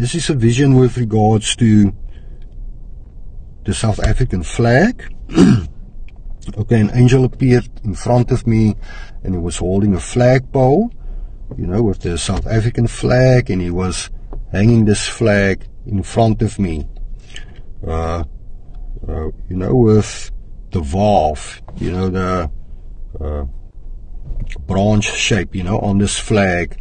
this is a vision with regards to the South African flag. Okay, an angel appeared in front of me, and he was holding a flagpole, you know, with the South African flag, and he was hanging this flag in front of me, you know, with the valve, you know, the branch shape, you know, on this flag,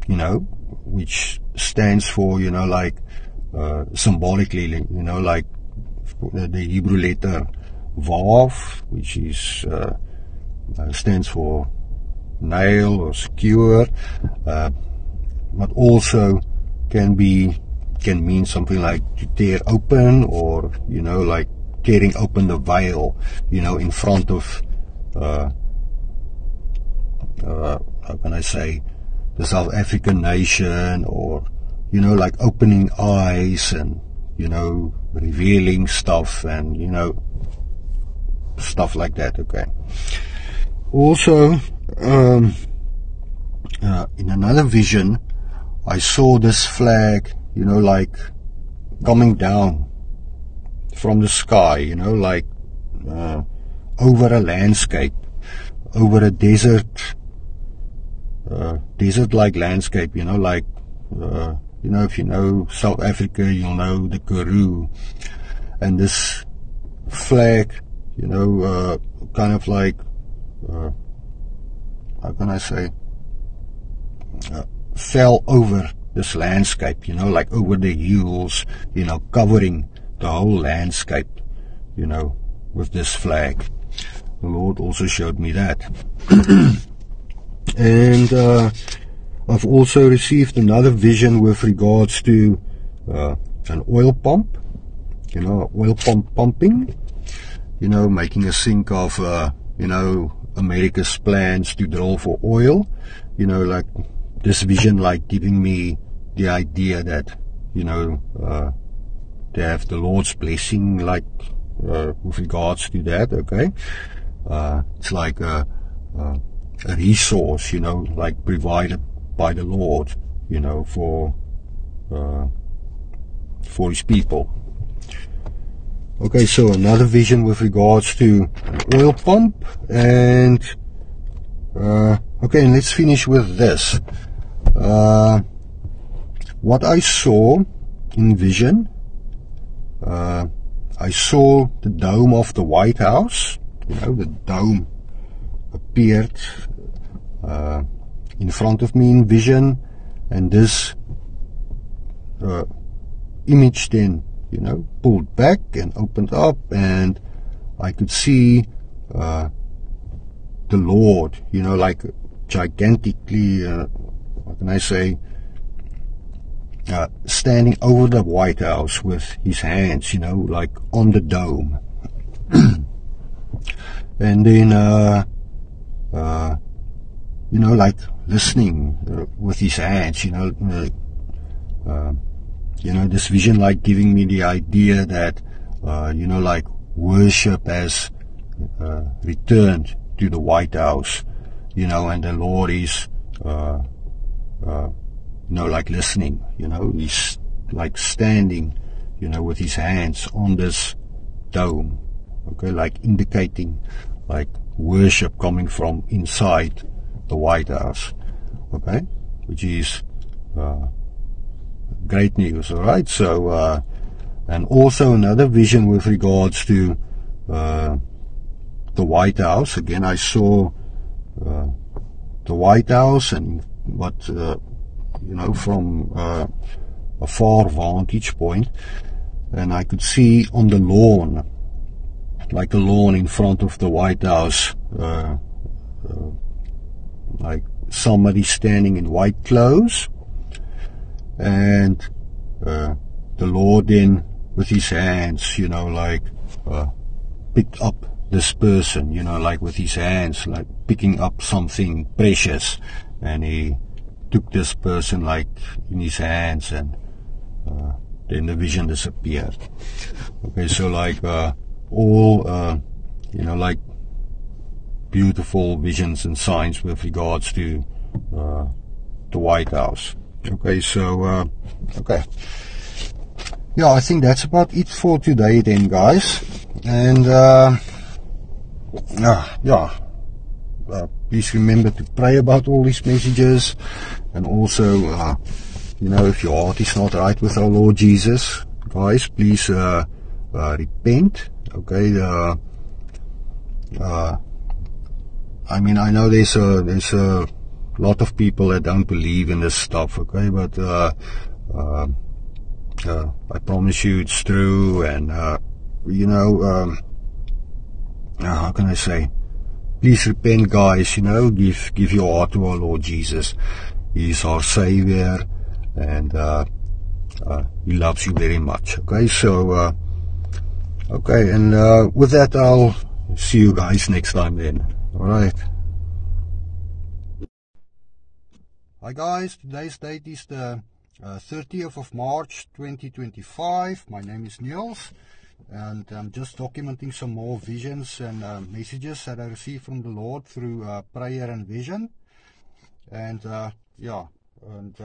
you know, which stands for, you know, like symbolically, you know, like the Hebrew letter Vav, which is stands for nail or skewer, but also can mean something like to tear open, or, you know, like tearing open the veil, you know, in front of how can I say, the South African nation, or, you know, like opening eyes and, you know, revealing stuff, and, you know, stuff like that. Okay. Also, in another vision, I saw this flag, you know, like coming down from the sky, you know, like over a landscape, over a desert-like landscape, you know, like, you know, if you know South Africa, you'll know the Karoo, and this flag, you know, kind of like, how can I say, fell over this landscape, you know, like over the hills, you know, covering the whole landscape, you know, with this flag. The Lord also showed me that. And I've also received another vision with regards to an oil pump, you know, oil pump pumping, you know, making us think of, you know, America's plans to drill for oil, you know, like this vision, like giving me the idea that, you know, to have the Lord's blessing, like with regards to that. Okay, it's like a resource, you know, like provided by the Lord, you know, for His people. Okay, so another vision with regards to an oil pump, and okay, and let's finish with this. What I saw in vision, I saw the dome of the White House, you know, the dome appeared in front of me in vision, and this image then, you know, pulled back and opened up, and I could see the Lord, you know, like gigantically, what can I say, standing over the White House with his hands, you know, like on the dome. And then, you know, like listening with his hands, you know, this vision like giving me the idea that, you know, like worship has returned to the White House, you know, and the Lord is, you know, like listening, you know, he's like standing, you know, with his hands on this dome, okay, like indicating like worship coming from inside the White House, okay, which is great news. All right, so and also another vision with regards to the White House. Again, I saw the White House, and what you know, from a far vantage point, and I could see on the lawn, like the lawn in front of the White House, like somebody standing in white clothes, and the Lord then with his hands, you know, like picked up this person, you know, like with his hands, like picking up something precious, and he took this person like in his hands, and then the vision disappeared. Okay, so like all you know, like beautiful visions and signs with regards to the White House. Okay, so okay, yeah, I think that's about it for today then, guys. And please remember to pray about all these messages, and also you know, if your heart is not right with our Lord Jesus, guys, please repent. Okay, I mean, I know there's a lot of people that don't believe in this stuff, okay, but I promise you it's true. And you know, how can I say, please repent, guys. You know, give your heart to our Lord Jesus. He is our Savior, and He loves you very much. Okay, so okay, and with that, I'll see you guys next time then. Alright. Hi guys, today's date is the 30th of March 2025. My name is Niels, and I'm just documenting some more visions and messages that I received from the Lord through prayer and vision. And yeah, and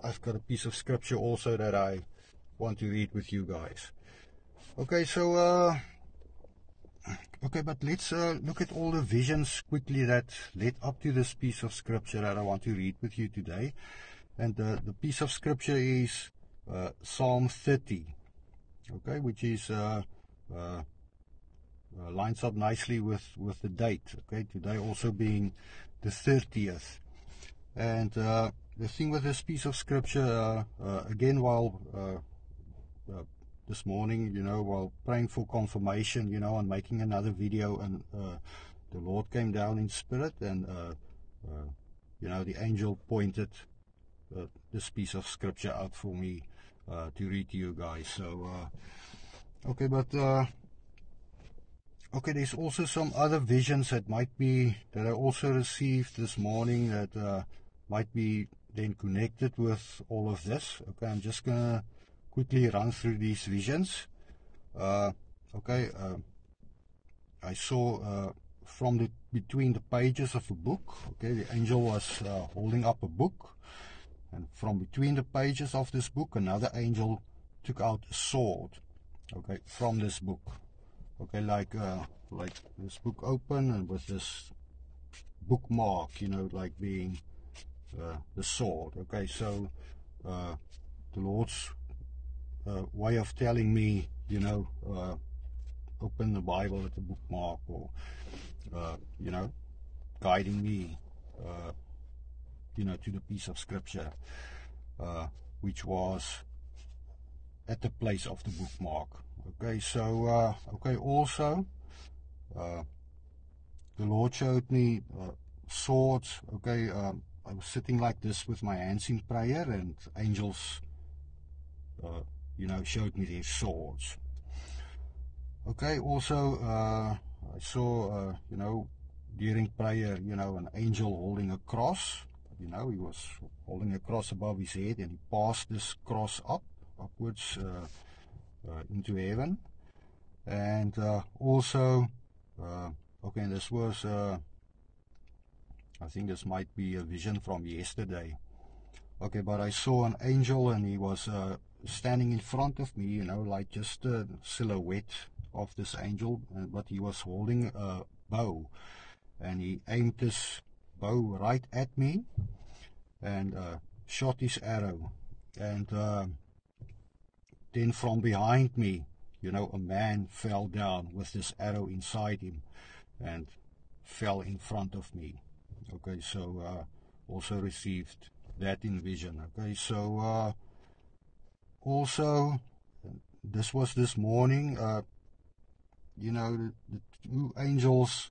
I've got a piece of scripture also that I want to read with you guys. Okay, so okay, but let's look at all the visions quickly that led up to this piece of scripture that I want to read with you today. And the piece of scripture is Psalm 30, okay, which is lines up nicely with the date, okay, today also being the 30th. And the thing with this piece of scripture, again, while this morning, you know, while praying for confirmation, you know, and making another video, and the Lord came down in spirit, and you know, the angel pointed this piece of scripture out for me to read to you guys. So okay, but okay, there's also some other visions that I also received this morning that might be then connected with all of this. Okay, I'm just gonna quickly run through these visions. Okay, I saw from between the pages of a book, okay, the angel was holding up a book, and from between the pages of this book, another angel took out a sword, okay, from this book, okay, like this book open, and with this bookmark, you know, like being the sword. Okay, so the Lord's way of telling me, you know, open the Bible at the bookmark, or you know, guiding me, you know, to the piece of scripture which was at the place of the bookmark. Okay, so okay, also the Lord showed me swords. Okay, I was sitting like this with my hands in prayer, and angels you know, showed me their swords. Okay, also I saw you know, during prayer, you know, an angel holding a cross. You know, he was holding a cross above his head, and he passed this cross upwards into heaven. And also okay, and this was I think this might be a vision from yesterday. Okay, but I saw an angel, and he was standing in front of me, you know, like just a silhouette of this angel, but he was holding a bow, and he aimed this bow right at me, and shot his arrow. And then from behind me, you know, a man fell down with this arrow inside him, and fell in front of me. Okay, so also received that in vision. Okay, so also this was this morning, you know, the two angels,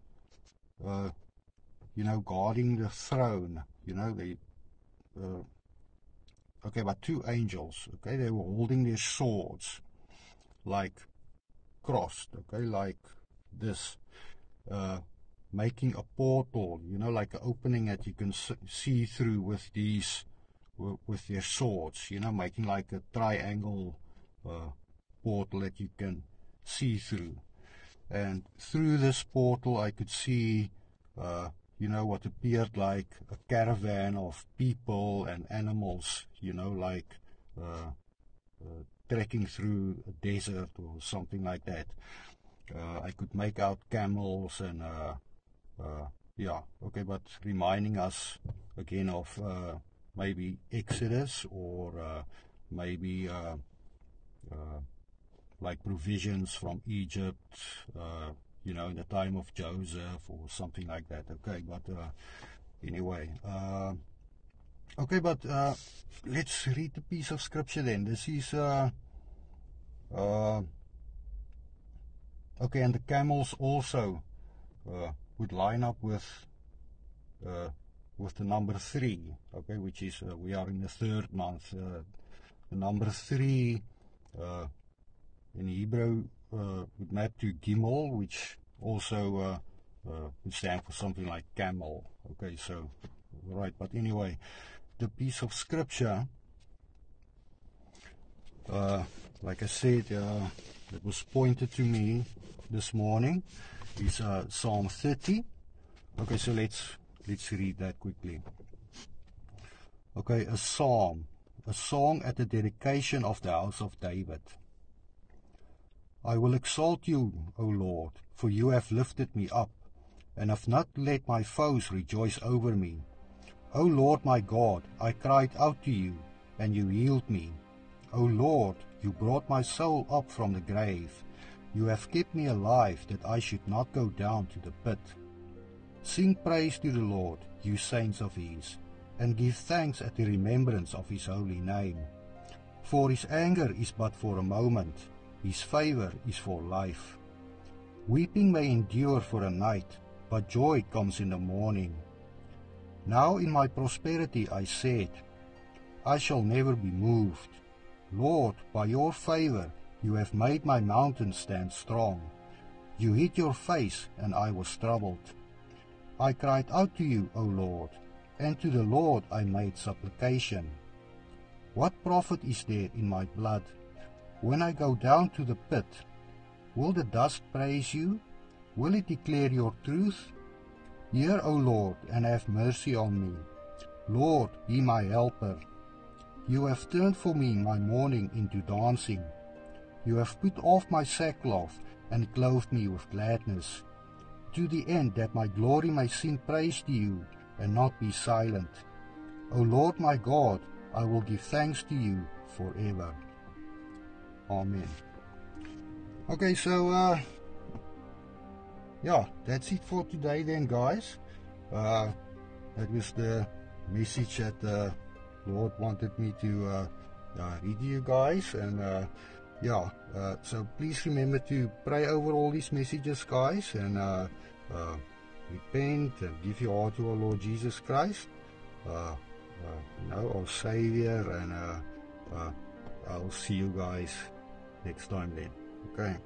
you know, guarding the throne, you know, they okay, but two angels, okay, they were holding their swords like crossed, okay, like this, making a portal, you know, like an opening that you can see through with these, with their swords, you know, making like a triangle portal that you can see through. And through this portal I could see you know, what appeared like a caravan of people and animals, you know, like trekking through a desert or something like that. I could make out camels and yeah, okay, but reminding us again of maybe Exodus, or maybe like provisions from Egypt, you know, in the time of Joseph or something like that. Okay, but anyway, okay, but let's read the piece of scripture then. This is okay, and the camels also would line up with the number 3, okay, which is we are in the 3rd month. The number 3 in Hebrew would map to Gimel, which also would stand for something like camel. Okay, so right, but anyway, the piece of scripture, like I said, that was pointed to me this morning is Psalm 30. Okay, so let's read that quickly. Okay, a psalm, a song at the dedication of the house of David. I will exalt you, O Lord, for you have lifted me up, and have not let my foes rejoice over me. O Lord my God, I cried out to you, and you healed me. O Lord, you brought my soul up from the grave. You have kept me alive, that I should not go down to the pit. Sing praise to the Lord, you saints of his, and give thanks at the remembrance of his holy name. For his anger is but for a moment, his favor is for life. Weeping may endure for a night, but joy comes in the morning. Now in my prosperity I said, I shall never be moved. Lord, by your favor you have made my mountain stand strong. You hid your face, and I was troubled. I cried out to you, O Lord, and to the Lord I made supplication. What profit is there in my blood? When I go down to the pit, will the dust praise you? Will it declare your truth? Hear, O Lord, and have mercy on me. Lord, be my helper. You have turned for me my mourning into dancing. You have put off my sackcloth and clothed me with gladness, to the end that my glory may sing praise to you and not be silent. O Lord my God, I will give thanks to you forever. Amen. Okay, so yeah, that's it for today then, guys. That was the message that the Lord wanted me to read to you guys, and yeah, so please remember to pray over all these messages, guys, and repent and give your heart to our Lord Jesus Christ, you know, our Savior, and I'll see you guys next time then. Okay.